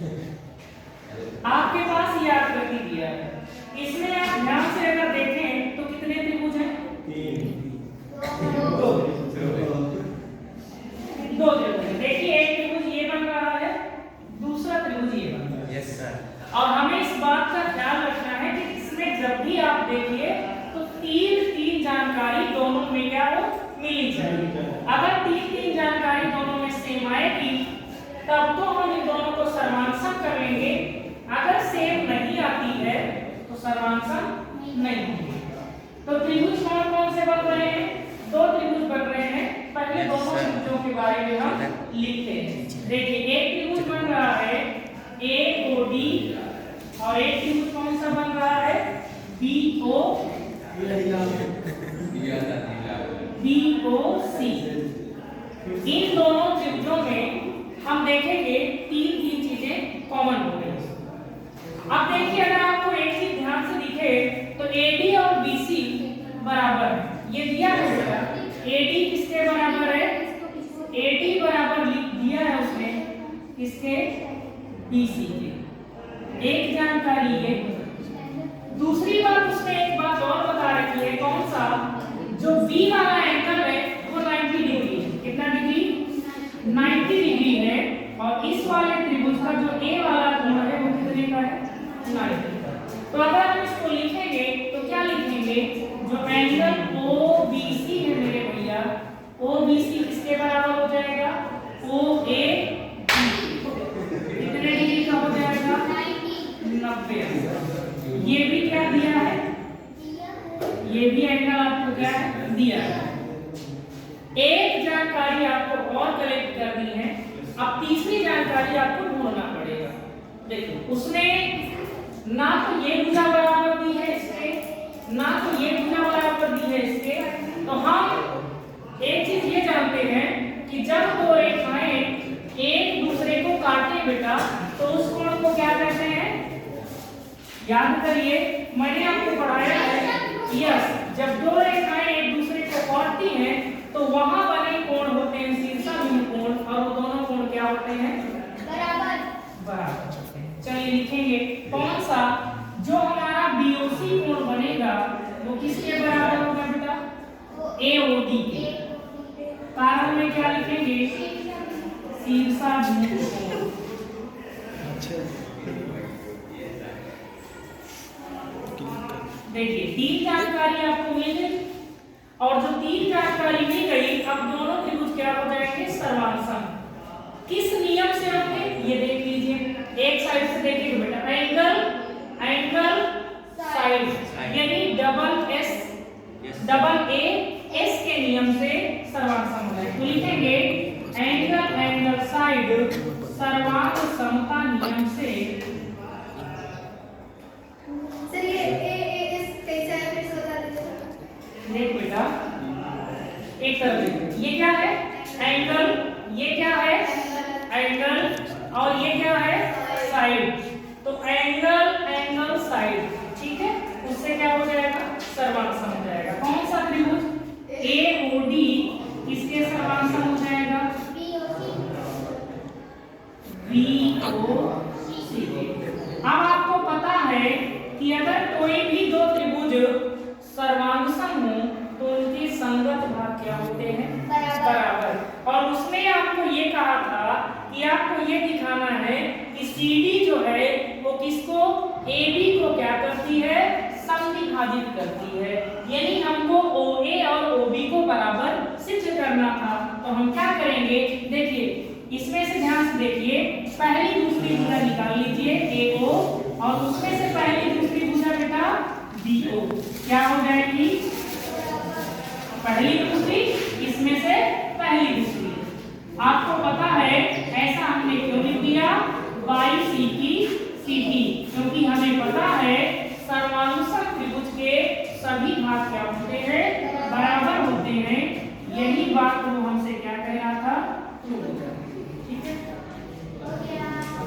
आपके पास ये आकृति दिया है, इसमें आप ध्यान से अगर देखें तो कितने त्रिभुज हैं? दो त्रिभुज। देखिए एक त्रिभुज ये बन रहा है, दूसरा त्रिभुज ये बन रहा है। Yes sir. और हमें इस बात का ख्याल रखना है कि इसमें जब भी आप देखिए तो तीन जानकारी दोनों में क्या हो, मिलनी चाहिए। अगर तीन जानकारी दोनों में सेम आएगी तब तो हम इन दोनों को सर्वांशम कर लेंगे, अगर सेम नहीं आती है तो सर्वांशम नहीं होगी। तो त्रिभुज कौन कौन से बन रहे हैं? दो त्रिभुज बन रहे हैं। पहले दोनों त्रिभुजों के बारे में हम लिखते हैं। देखिए एक त्रिभुज बन रहा है AOD और एक त्रिभुज कौन सा बन रहा है? BOC। इन दोनों त्रिभुजों में हम देखेंगे तीन चीजें कॉमन हो गई। अब देखिए अगर आपको एक चीज ध्यान से दिखे तो AD और BC बराबर है, ये दिया है। AD किसके बराबर है? AD बराबर लिख दिया है उसने किसके? BC के। एक जानकारी ये। दूसरी बात उसने एक बात और बता रखी है, कौन सा? जो B वाला एंगल है वो 90 डिग्री है। कितना डिग्री? 90 डिग्री है। और इस वाले त्रिभुज का जो A वाला कोण है वो कितने का है? 90। तो अगर हम इसको लिखेंगे तो क्या लिखेंगे? जो एंगल OBC है मेरे भैया, OBC किसके बराबर हो जाएगा? OA कितने डिग्री का हो जाएगा? 90। ये भी क्या दिया है? ये भी एंगल आपको क्या है? दिया है। एक जानकारी आपको और कलेक्ट करनी है, अब तीसरी जानकारी आपको ढूंढना पड़ेगा। देखिए उसने ना तो ये भुजा बराबर दी है इसके, ना तो ये भुजा बराबर दी है इसके। तो हम एक चीज ये जानते हैं कि जब दो रेखाएं एक दूसरे को काटे बेटा तो उस कोण को क्या कहते हैं? याद करिए, मैंने आपको पढ़ाया है। यस, जब दो रेखाएं एक दूसरे को काटती हैं तो वहां बने कोण होते हैं शीर्षाभिमुख कोण, और वो दोनों कोण क्या होते हैं? बराबर होते हैं। चलिए लिखेंगे कौन सा? जो हमारा BOC कोण बनेगा वो किसके बराबर होगा बेटा? AOD के। कारण में क्या लिखेंगे? शीर्षाभिमुख कोण। देखिए तीन जानकारी आपको मिल गई, और जो तीन जानकारी मिल गई अब दोनों त्रिभुज क्या हो जाएंगे? सर्वांशम। किस नियम से होंगे ये देख लीजिए। एक साइड से देखिए बेटा, एंगल साइड, यानी डबल A S के नियम से सर्वांशम हो जाएगा। तो लिखेंगे एंगल साइड सर्वांग समता नियम से। देख बेटा एक तरफ ये क्या है? एंगल। ये क्या है? एंगल। और ये क्या है? साइड। तो एंगल साइड, ठीक है, उससे क्या हो जाएगा? सर्वांशम हो जाएगा। कौन सा त्रिभुज? AOD किसके सर्वांशम हो जाएगा? BOC। अब आपको पता है कि अगर कोई भी दो त्रिभुज सर्वांशम हो तो उनके संगत भाग क्या होते हैं? बराबर। और उसने आपको ये कहा था कि आपको ये दिखाना है कि CD जो है वो किसको? AB को क्या करती है? समविभाजित करती है। यानी हमको OA और OB को बराबर सिद्ध करना था। तो हम क्या करेंगे? देखिए इसमें से ध्यान से देखिए, पहली दूसरी भुजा निकाल लीजिए AO, और उसमें से पहली दूसरी भुजा बेटा BO। क्या हो जाएगी? पहली दूसरी, इसमें से पहली दूसरी। आपको पता है ऐसा हमने क्यों लिख दिया? BCD, क्योंकि हमें पता है सर्वानुसर त्रिभुज के सभी भाग क्या होते हैं? बराबर होते हैं। यही बात वो हमसे क्या कह रहा था? ठीक है।